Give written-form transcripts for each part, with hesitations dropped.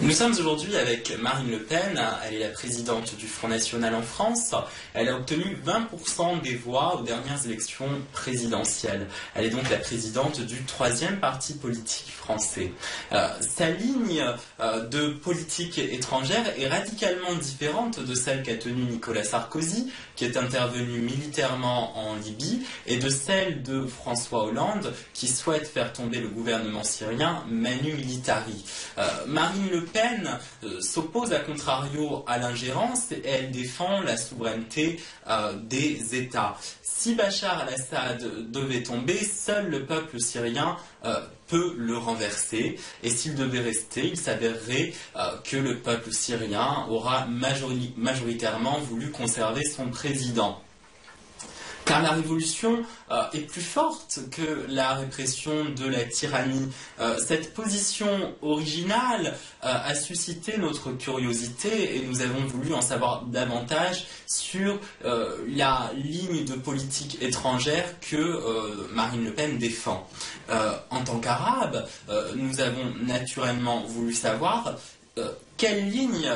Nous sommes aujourd'hui avec Marine Le Pen, elle est la présidente du Front National en France. Elle a obtenu 20% des voix aux dernières élections présidentielles. Elle est donc la présidente du troisième parti politique français. Sa ligne de politique étrangère est radicalement différente de celle qu'a tenue Nicolas Sarkozy, qui est intervenu militairement en Libye, et de celle de François Hollande, qui souhaite faire tomber le gouvernement syrien Manu Militari. Marine Le Pen s'oppose à contrario à l'ingérence et elle défend la souveraineté des États. Si Bachar al-Assad devait tomber, seul le peuple syrien peut le renverser. Et s'il devait rester, il s'avérerait que le peuple syrien aura majoritairement voulu conserver son président. Car la révolution est plus forte que la répression de la tyrannie. Cette position originale a suscité notre curiosité et nous avons voulu en savoir davantage sur la ligne de politique étrangère que Marine Le Pen défend. En tant qu'Arabe, nous avons naturellement voulu savoir quelle ligne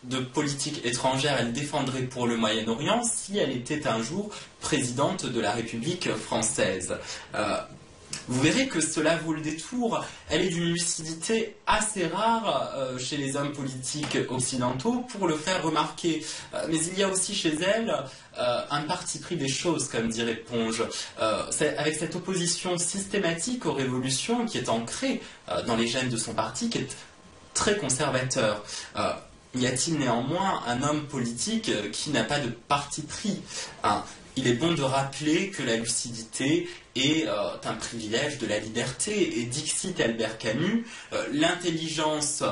de politique étrangère elle défendrait pour le Moyen-Orient si elle était un jour présidente de la République française. Vous verrez que cela vaut le détour. Elle est d'une lucidité assez rare chez les hommes politiques occidentaux pour le faire remarquer. Mais il y a aussi chez elle un parti pris des choses, comme dirait Ponge. Avec cette opposition systématique aux révolutions qui est ancrée dans les gènes de son parti, qui est très conservateur. Y a-t-il néanmoins un homme politique qui n'a pas de parti pris? Il est bon de rappeler que la lucidité est un privilège de la liberté. Et dixit Albert Camus, l'intelligence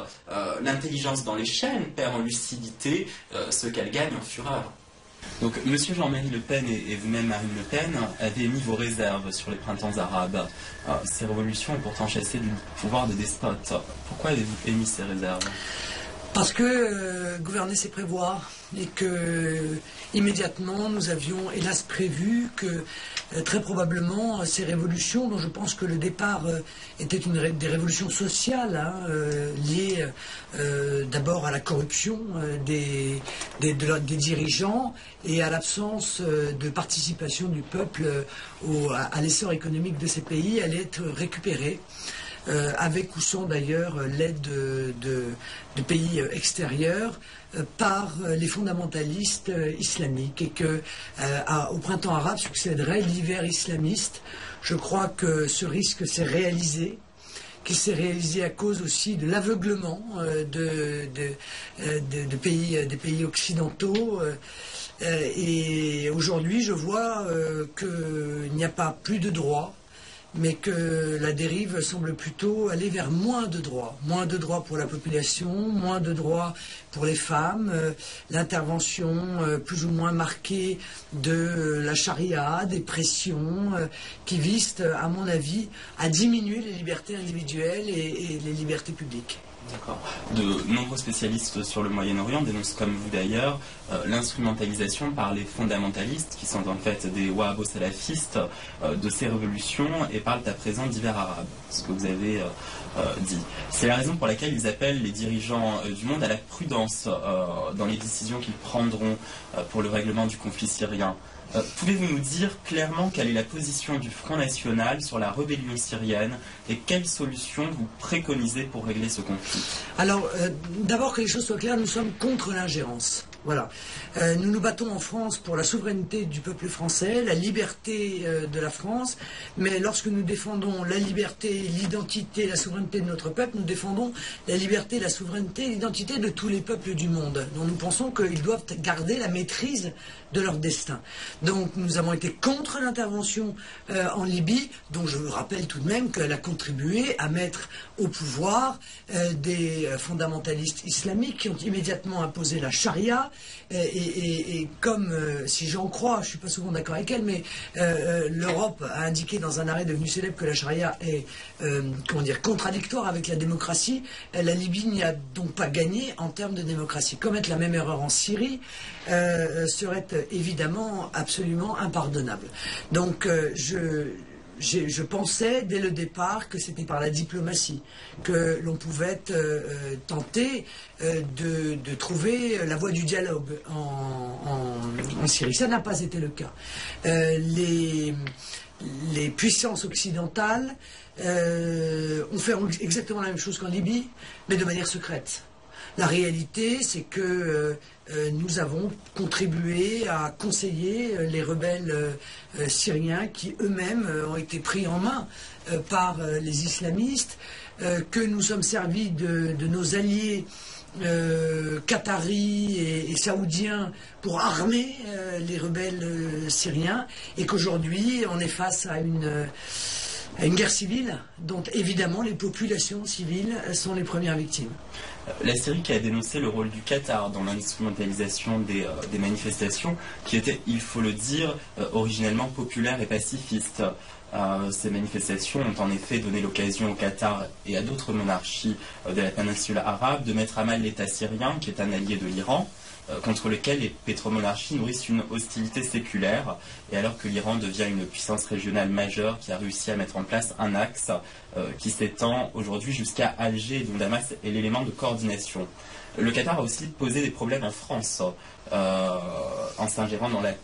dans les chaînes perd en lucidité ce qu'elle gagne en fureur. Donc, Monsieur Jean-Marie Le Pen et vous-même Marine Le Pen avez émis vos réserves sur les printemps arabes. Ces révolutions ont pourtant chassé du pouvoir des despotes. Pourquoi avez-vous émis ces réserves ? Parce que gouverner c'est prévoir et que immédiatement nous avions hélas prévu que très probablement ces révolutions, dont je pense que le départ était des révolutions sociales liées d'abord à la corruption des dirigeants et à l'absence de participation du peuple à l'essor économique de ces pays, allaient être récupérées. Avec ou sans d'ailleurs l'aide de pays extérieurs par les fondamentalistes islamiques et que au printemps arabe succéderait l'hiver islamiste. Je crois que ce risque s'est réalisé, qu'il s'est réalisé à cause aussi de l'aveuglement des pays occidentaux. Et aujourd'hui, je vois qu'il n'y a pas plus de droits, mais que la dérive semble plutôt aller vers moins de droits pour la population, moins de droits pour les femmes, l'intervention plus ou moins marquée de la charia, des pressions qui visent, à mon avis, à diminuer les libertés individuelles et les libertés publiques. D'accord. De nombreux spécialistes sur le Moyen-Orient dénoncent, comme vous d'ailleurs, l'instrumentalisation par les fondamentalistes, qui sont en fait des wahhabo-salafistes, de ces révolutions et parlent à présent d'hiver arabe, ce que vous avez dit. C'est la raison pour laquelle ils appellent les dirigeants du monde à la prudence dans les décisions qu'ils prendront pour le règlement du conflit syrien. Pouvez-vous nous dire clairement quelle est la position du Front National sur la rébellion syrienne et quelles solutions vous préconisez pour régler ce conflit? Alors, d'abord que les choses soient claires, nous sommes contre l'ingérence. Voilà. Nous nous battons en France pour la souveraineté du peuple français, la liberté de la France, mais lorsque nous défendons la liberté, l'identité, la souveraineté de notre peuple, nous défendons la liberté, la souveraineté et l'identité de tous les peuples du monde. Donc nous pensons qu'ils doivent garder la maîtrise de leur destin. Donc nous avons été contre l'intervention en Libye, dont je vous rappelle tout de même qu'elle a contribué à mettre au pouvoir des fondamentalistes islamiques qui ont immédiatement imposé la charia. Et comme, si j'en crois, je ne suis pas souvent d'accord avec elle, mais l'Europe a indiqué dans un arrêt devenu célèbre que la charia est contradictoire avec la démocratie, la Libye n'y a donc pas gagné en termes de démocratie. Commettre la même erreur en Syrie serait évidemment absolument impardonnable. Donc je pensais dès le départ que c'était par la diplomatie que l'on pouvait tenter de trouver la voie du dialogue en Syrie. Ça n'a pas été le cas. Les puissances occidentales ont fait exactement la même chose qu'en Libye, mais de manière secrète. La réalité, c'est que nous avons contribué à conseiller les rebelles syriens qui eux-mêmes ont été pris en main par les islamistes, que nous sommes servis de nos alliés qataris et saoudiens pour armer les rebelles syriens, et qu'aujourd'hui on est face à une guerre civile dont évidemment les populations civiles sont les premières victimes. La Syrie qui a dénoncé le rôle du Qatar dans l'instrumentalisation des manifestations, qui étaient, il faut le dire, originellement populaires et pacifistes. Ces manifestations ont en effet donné l'occasion au Qatar et à d'autres monarchies de la péninsule arabe de mettre à mal l'État syrien, qui est un allié de l'Iran, contre lequel les pétromonarchies nourrissent une hostilité séculaire, et alors que l'Iran devient une puissance régionale majeure qui a réussi à mettre en place un axe qui s'étend aujourd'hui jusqu'à Alger, dont Damas est l'élément de coordination. Le Qatar a aussi posé des problèmes en France, en s'ingérant dans la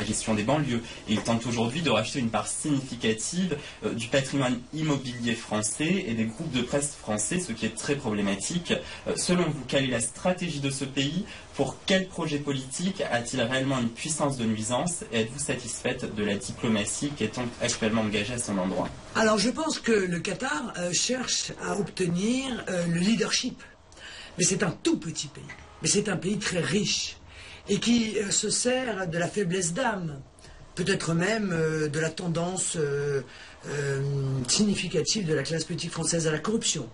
gestion des banlieues. Et il tente aujourd'hui de racheter une part significative du patrimoine immobilier français et des groupes de presse français, ce qui est très problématique. Selon vous, quelle est la stratégie de ce pays? Pour quel projet politique a-t-il réellement une puissance de nuisance? Et êtes-vous satisfaite de la diplomatie qui est actuellement engagée à son endroit? Alors je pense que le Qatar cherche à obtenir le leadership. Mais c'est un tout petit pays. Mais c'est un pays très riche, et qui se sert de la faiblesse d'âme, peut-être même de la tendance significative de la classe politique française à la corruption,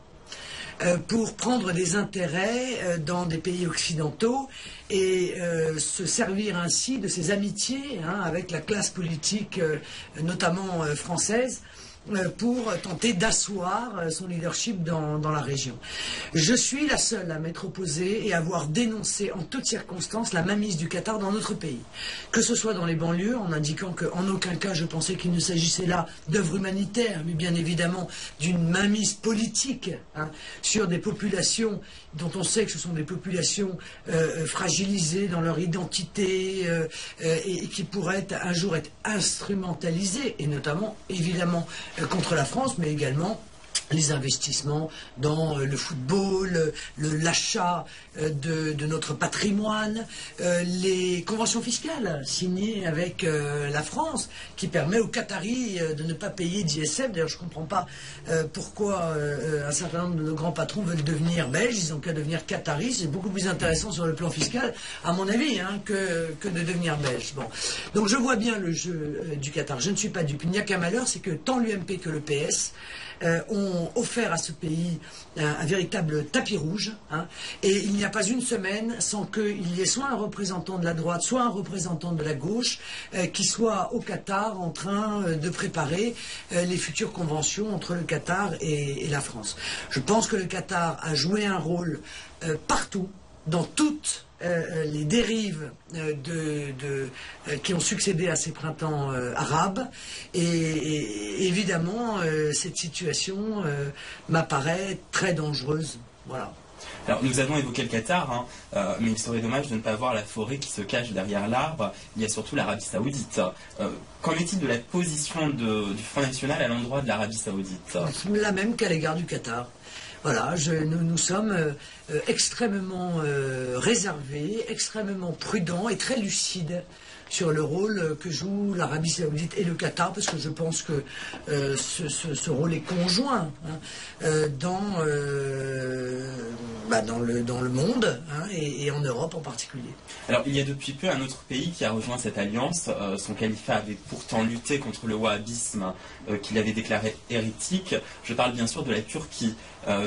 pour prendre des intérêts dans des pays occidentaux et se servir ainsi de ses amitiés avec la classe politique, notamment française, pour tenter d'asseoir son leadership dans la région. Je suis la seule à m'être opposée et à avoir dénoncé en toutes circonstances la mainmise du Qatar dans notre pays. Que ce soit dans les banlieues, en indiquant qu'en aucun cas je pensais qu'il ne s'agissait là d'œuvres humanitaires, mais bien évidemment d'une mainmise politique sur des populations dont on sait que ce sont des populations fragilisées dans leur identité et qui pourraient un jour être instrumentalisées, et notamment évidemment contre la France, mais également les investissements dans le football, l'achat de notre patrimoine, les conventions fiscales signées avec la France, qui permet aux Qataris de ne pas payer d'ISF. D'ailleurs, je ne comprends pas pourquoi un certain nombre de nos grands patrons veulent devenir belges. Ils n'ont qu'à devenir Qataris. C'est beaucoup plus intéressant sur le plan fiscal, à mon avis, que de devenir belge. Bon. Donc je vois bien le jeu du Qatar. Je ne suis pas dupe. Il n'y a qu'un malheur, c'est que tant l'UMP que le PS ont offert à ce pays un véritable tapis rouge, et il n'y a pas une semaine sans qu'il y ait soit un représentant de la droite, soit un représentant de la gauche qui soit au Qatar en train de préparer les futures conventions entre le Qatar et la France. Je pense que le Qatar a joué un rôle partout, dans toutes les dérives qui ont succédé à ces printemps arabes, et évidemment cette situation m'apparaît très dangereuse. Voilà. Alors, nous avons évoqué le Qatar, mais il serait dommage de ne pas voir la forêt qui se cache derrière l'arbre. Il y a surtout l'Arabie Saoudite. Qu'en est-il de la position du Front National à l'endroit de l'Arabie Saoudite? La même qu'à l'égard du Qatar. Voilà, nous sommes extrêmement réservés, extrêmement prudents et très lucides sur le rôle que jouent l'Arabie Saoudite et le Qatar, parce que je pense que ce rôle est conjoint dans le monde, et en Europe en particulier. Alors, il y a depuis peu un autre pays qui a rejoint cette alliance. Son califat avait pourtant lutté contre le wahhabisme qu'il avait déclaré hérétique. Je parle bien sûr de la Turquie,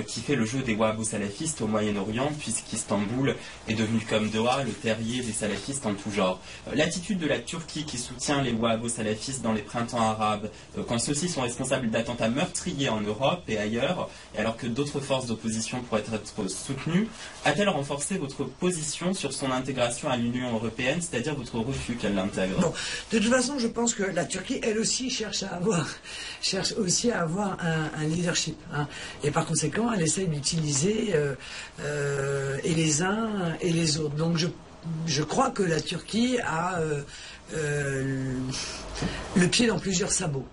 qui fait le jeu des wahhabo-salafistes au Moyen-Orient, puisqu'Istanbul est devenu comme Doha le terrier des salafistes en tout genre. L'attitude l'attitude de la Turquie qui soutient les wahhabos-salafistes dans les printemps arabes, quand ceux-ci sont responsables d'attentats meurtriers en Europe et ailleurs, et alors que d'autres forces d'opposition pourraient être soutenues, a-t-elle renforcé votre position sur son intégration à l'Union européenne, c'est-à-dire votre refus qu'elle l'intègre? Bon, de toute façon, je pense que la Turquie, elle aussi, cherche aussi à avoir un leadership. Hein. Et par conséquent, elle essaye d'utiliser et les uns et les autres. Donc je crois que la Turquie a le pied dans plusieurs sabots.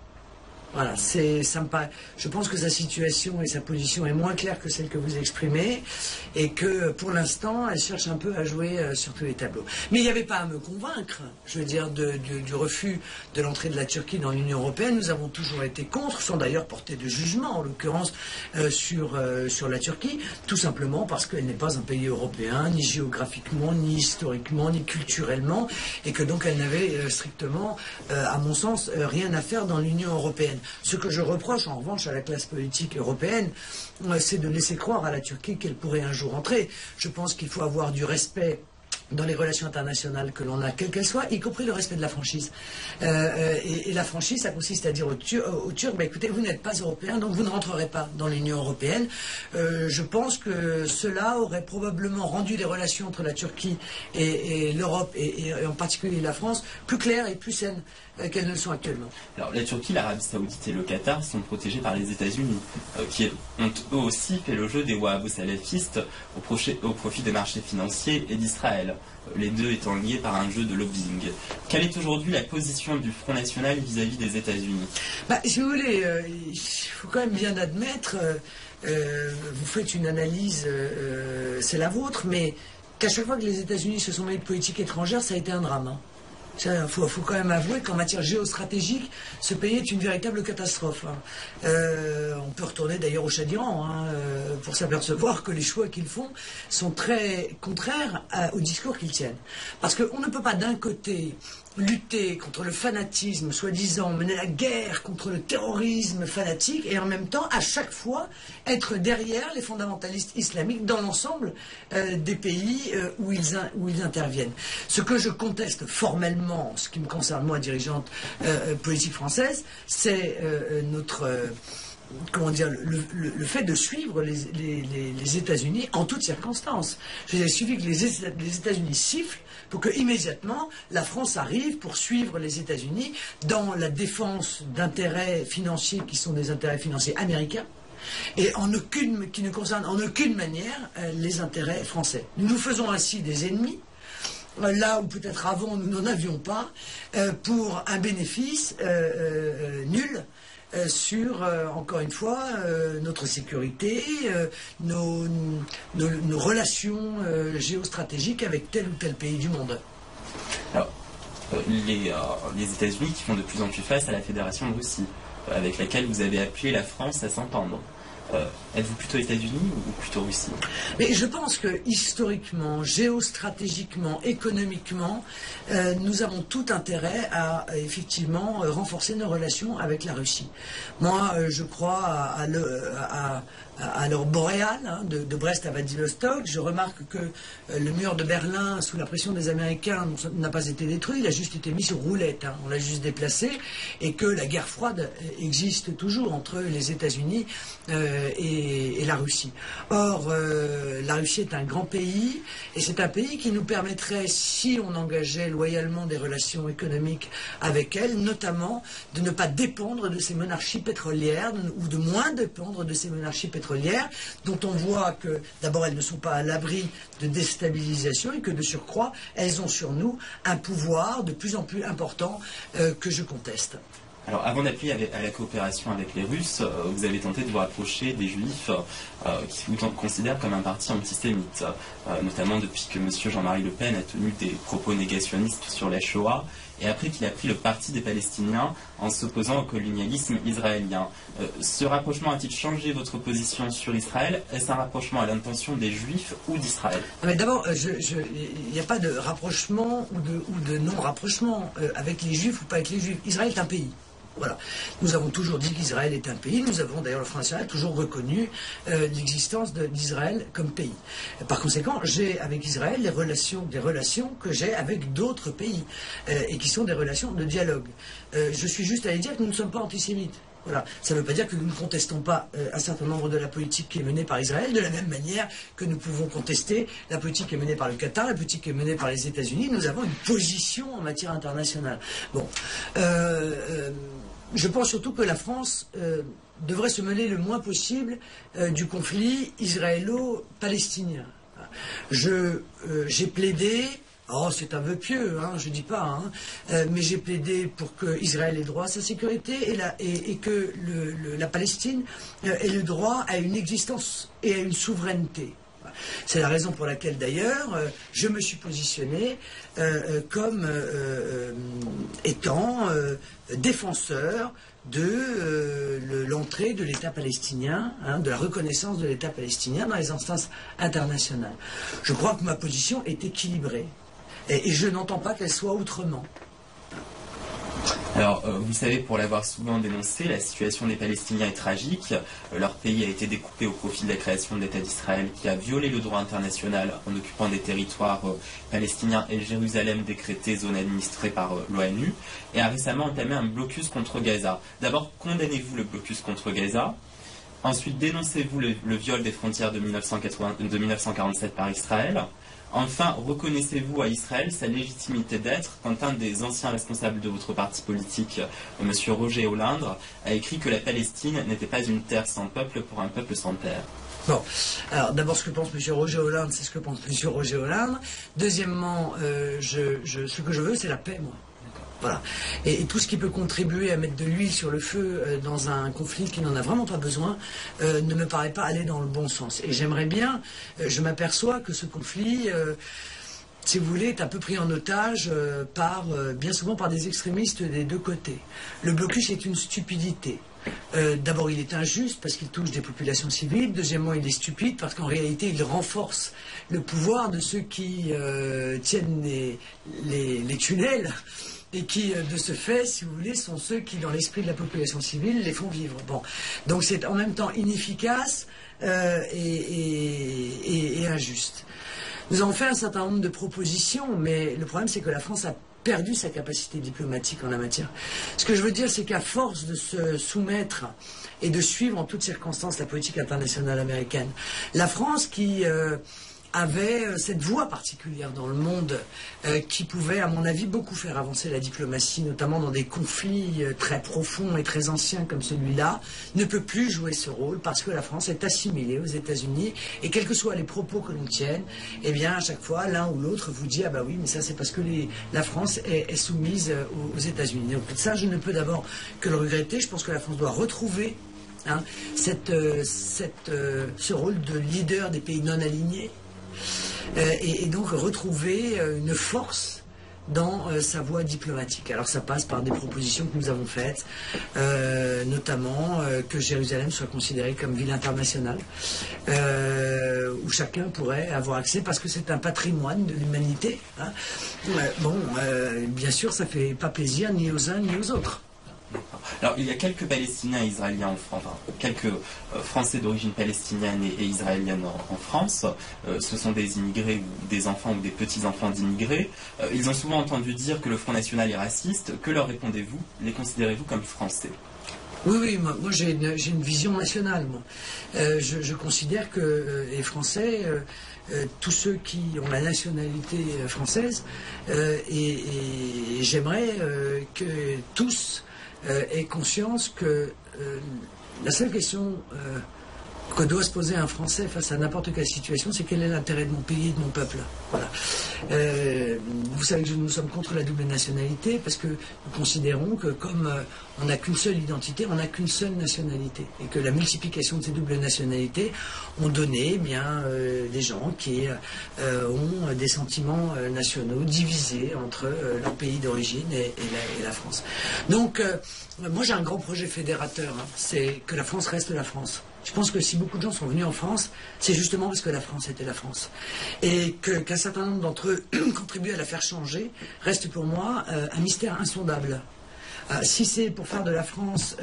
Voilà, ça me paraît. Je pense que sa situation et sa position est moins claire que celle que vous exprimez, et que pour l'instant, elle cherche un peu à jouer sur tous les tableaux. Mais il n'y avait pas à me convaincre, je veux dire, du refus de l'entrée de la Turquie dans l'Union européenne. Nous avons toujours été contre, sans d'ailleurs porter de jugement, en l'occurrence, sur la Turquie, tout simplement parce qu'elle n'est pas un pays européen, ni géographiquement, ni historiquement, ni culturellement, et que donc elle n'avait strictement, à mon sens, rien à faire dans l'Union européenne. Ce que je reproche en revanche à la classe politique européenne, c'est de laisser croire à la Turquie qu'elle pourrait un jour entrer. Je pense qu'il faut avoir du respect dans les relations internationales que l'on a, quelles qu'elles soient, y compris le respect de la franchise. Et la franchise, ça consiste à dire aux Turcs, bah, écoutez, vous n'êtes pas européens, donc vous ne rentrerez pas dans l'Union européenne. Je pense que cela aurait probablement rendu les relations entre la Turquie et l'Europe, et en particulier la France, plus claires et plus saines qu'elles ne le sont actuellement. Alors la Turquie, l'Arabie Saoudite et le Qatar sont protégés par les États-Unis, qui ont eux aussi fait le jeu des wahhabos-salafistes au profit des marchés financiers et d'Israël, les deux étant liés par un jeu de lobbying. Quelle est aujourd'hui la position du Front National vis-à-vis des États-Unis? Si vous voulez, il faut quand même bien admettre, vous faites une analyse, c'est la vôtre, mais qu'à chaque fois que les États-Unis se sont mêlés de politique étrangère, ça a été un drame. Hein. Il faut quand même avouer qu'en matière géostratégique, ce pays est une véritable catastrophe. Hein. On peut retourner d'ailleurs au Shah d'Iran pour s'apercevoir que les choix qu'ils font sont très contraires au discours qu'ils tiennent. Parce qu'on ne peut pas d'un côté lutter contre le fanatisme, soi-disant mener la guerre contre le terrorisme fanatique, et en même temps, à chaque fois, être derrière les fondamentalistes islamiques dans l'ensemble des pays où ils interviennent. Ce que je conteste formellement, ce qui me concerne moi, dirigeante politique française, c'est notre... comment dire, le fait de suivre les États-Unis en toutes circonstances. Il suffit que les États-Unis sifflent pour que immédiatement la France arrive pour suivre les États-Unis dans la défense d'intérêts financiers qui sont des intérêts financiers américains, et qui ne concernent en aucune manière les intérêts français. Nous nous faisons ainsi des ennemis, là où peut-être avant nous n'en avions pas, pour un bénéfice nul sur, encore une fois, notre sécurité, nos relations géostratégiques avec tel ou tel pays du monde. Alors, les États-Unis qui font de plus en plus face à la Fédération de Russie, avec laquelle vous avez appelé la France à s'entendre. Êtes-vous plutôt États-Unis ou plutôt Russie? Mais je pense que historiquement, géostratégiquement, économiquement, nous avons tout intérêt à effectivement renforcer nos relations avec la Russie. Moi, je crois à l'or boréal, hein, de Brest à Vladivostok. Je remarque que le mur de Berlin, sous la pression des Américains, n'a pas été détruit, il a juste été mis sur roulette, hein, on l'a juste déplacé, et que la guerre froide existe toujours entre les États-Unis et la Russie. Or, la Russie est un grand pays, et c'est un pays qui nous permettrait, si on engageait loyalement des relations économiques avec elle, notamment de ne pas dépendre de ces monarchies pétrolières, ou de moins dépendre de ces monarchies pétrolières, dont on voit que d'abord elles ne sont pas à l'abri de déstabilisation, et que de surcroît elles ont sur nous un pouvoir de plus en plus important que je conteste. Alors, avant d'appeler à la coopération avec les Russes, vous avez tenté de vous rapprocher des Juifs qui vous considèrent comme un parti antisémite, notamment depuis que M. Jean-Marie Le Pen a tenu des propos négationnistes sur la Shoah, et après qu'il a pris le parti des Palestiniens en s'opposant au colonialisme israélien. Ce rapprochement a-t-il changé votre position sur Israël? Est-ce un rapprochement à l'intention des Juifs ou d'Israël? D'abord, il n'y a pas de rapprochement ou de non-rapprochement avec les Juifs ou pas avec les Juifs. Israël est un pays. Voilà. Nous avons toujours dit qu'Israël est un pays. Nous avons d'ailleurs, le Front National toujours reconnu l'existence d'Israël comme pays. Par conséquent, j'ai avec Israël des relations que j'ai avec d'autres pays et qui sont des relations de dialogue. Je suis juste allé dire que nous ne sommes pas antisémites. Voilà. Ça ne veut pas dire que nous ne contestons pas un certain nombre de la politique qui est menée par Israël, de la même manière que nous pouvons contester la politique qui est menée par le Qatar, la politique qui est menée par les États-Unis. Nous avons une position en matière internationale. Bon, je pense surtout que la France devrait se mêler le moins possible du conflit israélo-palestinien. J'ai plaidé. Oh, c'est un vœu pieux, hein, je dis pas, hein, mais j'ai plaidé pour que Israël ait droit à sa sécurité et que la Palestine ait le droit à une existence et à une souveraineté. C'est la raison pour laquelle d'ailleurs je me suis positionné comme étant défenseur de l'entrée de l'État palestinien, hein, de la reconnaissance de l'État palestinien dans les instances internationales. Je crois que ma position est équilibrée. Et je n'entends pas qu'elle soit autrement. Alors, vous savez, pour l'avoir souvent dénoncé, la situation des Palestiniens est tragique. Leur pays a été découpé au profit de la création de l'État d'Israël, qui a violé le droit international en occupant des territoires palestiniens et Jérusalem décrétée zone administrée par l'ONU, et a récemment entamé un blocus contre Gaza. D'abord, condamnez-vous le blocus contre Gaza. Ensuite, dénoncez-vous le viol des frontières de 1947 par Israël. Enfin, reconnaissez-vous à Israël sa légitimité d'être quand un des anciens responsables de votre parti politique, M. Roger Hollande, a écrit que la Palestine n'était pas une terre sans peuple pour un peuple sans terre. Bon, alors d'abord ce que pense M. Roger Hollande, c'est ce que pense M. Roger Hollande. Deuxièmement, ce que je veux, c'est la paix, moi. Voilà. Et tout ce qui peut contribuer à mettre de l'huile sur le feu dans un conflit qui n'en a vraiment pas besoin ne me paraît pas aller dans le bon sens. Et j'aimerais bien, je m'aperçois que ce conflit, si vous voulez, est un peu pris en otage bien souvent par des extrémistes des deux côtés. Le blocus est une stupidité. D'abord, il est injuste parce qu'il touche des populations civiles. Deuxièmement, il est stupide parce qu'en réalité, il renforce le pouvoir de ceux qui tiennent les tunnels. Et qui, de ce fait, si vous voulez, sont ceux qui, dans l'esprit de la population civile, les font vivre. Bon. Donc c'est en même temps inefficace et injuste. Nous avons fait un certain nombre de propositions, mais le problème, c'est que la France a perdu sa capacité diplomatique en la matière. Ce que je veux dire, c'est qu'à force de se soumettre et de suivre en toutes circonstances la politique internationale américaine, la France qui avait cette voix particulière dans le monde qui pouvait, à mon avis, beaucoup faire avancer la diplomatie, notamment dans des conflits très profonds et très anciens comme celui-là, ne peut plus jouer ce rôle parce que la France est assimilée aux États-Unis et quels que soient les propos que l'on tienne, eh bien, à chaque fois, l'un ou l'autre vous dit « Ah bah oui, mais ça c'est parce que la France est soumise aux États-Unis ». Donc ça, je ne peux d'abord que le regretter. Je pense que la France doit retrouver ce rôle de leader des pays non alignés. Et donc retrouver une force dans sa voie diplomatique. Alors ça passe par des propositions que nous avons faites, notamment que Jérusalem soit considérée comme ville internationale, où chacun pourrait avoir accès, parce que c'est un patrimoine de l'humanité. Hein. Bien sûr, ça ne fait pas plaisir ni aux uns ni aux autres. Alors, il y a quelques Palestiniens et Israéliens en France, enfin, quelques Français d'origine palestinienne et israélienne en France. Ce sont des immigrés ou des enfants ou des petits-enfants d'immigrés. Ils ont souvent entendu dire que le Front National est raciste. Que leur répondez-vous? Les considérez-vous comme Français? Oui, moi j'ai une vision nationale. Moi. Je considère que les Français, tous ceux qui ont la nationalité française, et j'aimerais que tous aient conscience que la seule question que doit se poser un Français face à n'importe quelle situation, c'est quel est l'intérêt de mon pays et de mon peuple. Voilà. Vous savez que nous sommes contre la double nationalité parce que nous considérons que comme on n'a qu'une seule identité, on n'a qu'une seule nationalité. Et que la multiplication de ces doubles nationalités ont donné des gens qui ont des sentiments nationaux divisés entre leur pays d'origine et la France. Donc, moi j'ai un grand projet fédérateur, hein, c'est que la France reste la France. Je pense que si beaucoup de gens sont venus en France, c'est justement parce que la France était la France. Et qu'un certain nombre d'entre eux contribuent à la faire changer, reste pour moi un mystère insondable. Si c'est pour faire de la France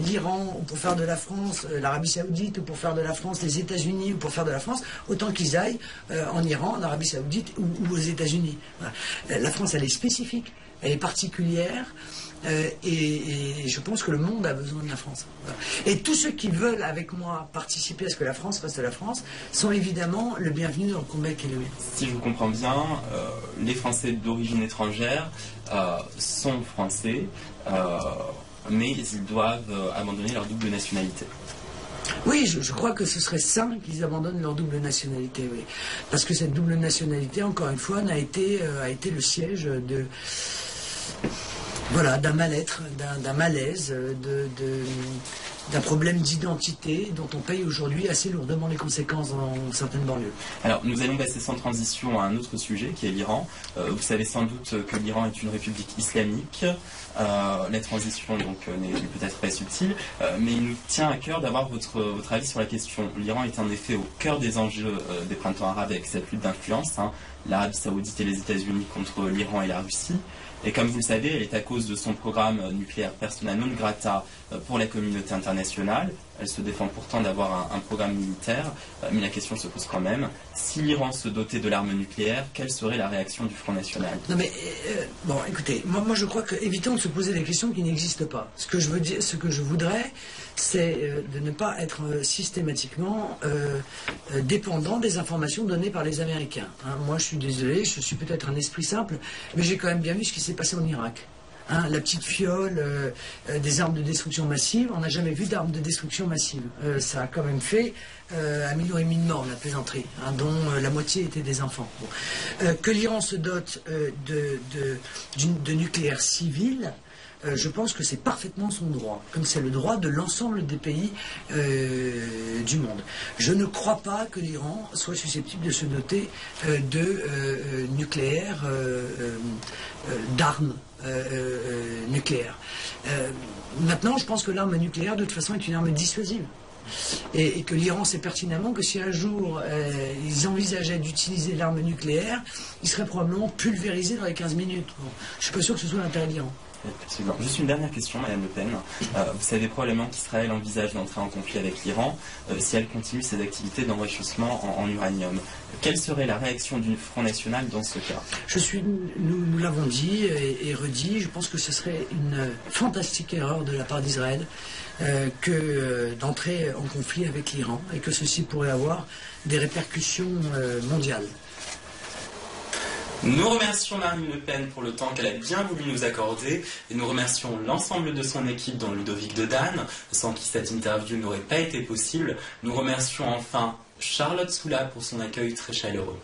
l'Iran, ou pour faire de la France l'Arabie Saoudite, ou pour faire de la France les États-Unis, ou pour faire de la France, autant qu'ils aillent en Iran, en Arabie Saoudite ou aux États-Unis. Voilà. La France, elle est spécifique, elle est particulière. Et je pense que le monde a besoin de la France. Voilà. Et tous ceux qui veulent avec moi participer à ce que la France reste la France sont évidemment le bienvenu dans le combat qui est le mien. Si je vous comprends bien, les Français d'origine étrangère sont français, mais ils doivent abandonner leur double nationalité. Oui, je crois que ce serait sain qu'ils abandonnent leur double nationalité, oui. Parce que cette double nationalité, encore une fois, a été le siège de... Voilà, d'un mal-être, d'un malaise, d'un problème d'identité dont on paye aujourd'hui assez lourdement les conséquences dans certaines banlieues. Alors, nous allons passer sans transition à un autre sujet qui est l'Iran. Vous savez sans doute que l'Iran est une république islamique. La transition donc n'est peut-être pas subtile, mais il nous tient à cœur d'avoir votre avis sur la question. L'Iran est en effet au cœur des enjeux des printemps arabes avec cette lutte d'influence, l'Arabie Saoudite et les États-Unis contre l'Iran et la Russie. Et comme vous le savez, elle est à cause de son programme nucléaire persona non grata pour la communauté internationale. Elle se défend pourtant d'avoir un programme militaire, mais la question se pose quand même. Si l'Iran se dotait de l'arme nucléaire, quelle serait la réaction du Front National? Non mais, bon, écoutez, moi je crois que évitons de se poser des questions qui n'existent pas. Ce que je voudrais, c'est de ne pas être systématiquement dépendant des informations données par les Américains. Moi je suis désolé, je suis peut-être un esprit simple, mais j'ai quand même bien vu ce qui s'est passé en Irak. La petite fiole des armes de destruction massive, on n'a jamais vu d'armes de destruction massive. Ça a quand même fait 1,5 million de morts, la plaisanterie, dont la moitié étaient des enfants. Bon. Que l'Iran se dote de nucléaire civil, je pense que c'est parfaitement son droit, comme c'est le droit de l'ensemble des pays du monde. Je ne crois pas que l'Iran soit susceptible de se doter de nucléaire, d'armes nucléaires. Maintenant, je pense que l'arme nucléaire, de toute façon, est une arme dissuasive. Et que l'Iran sait pertinemment que si un jour ils envisageaient d'utiliser l'arme nucléaire, ils seraient probablement pulvérisés dans les 15 minutes. Bon, je ne suis pas sûr que ce soit l'intérêt de l'Iran. Absolument. Juste une dernière question, Madame Le Pen. Vous savez probablement qu'Israël envisage d'entrer en conflit avec l'Iran si elle continue ses activités d'enrichissement en uranium. Quelle serait la réaction du Front National dans ce cas? Nous l'avons dit et redit, je pense que ce serait une fantastique erreur de la part d'Israël que d'entrer en conflit avec l'Iran et que ceci pourrait avoir des répercussions mondiales. Nous remercions Marine Le Pen pour le temps qu'elle a bien voulu nous accorder et nous remercions l'ensemble de son équipe dont Ludovic Dedanne, sans qui cette interview n'aurait pas été possible. Nous remercions enfin Charlotte Soula pour son accueil très chaleureux.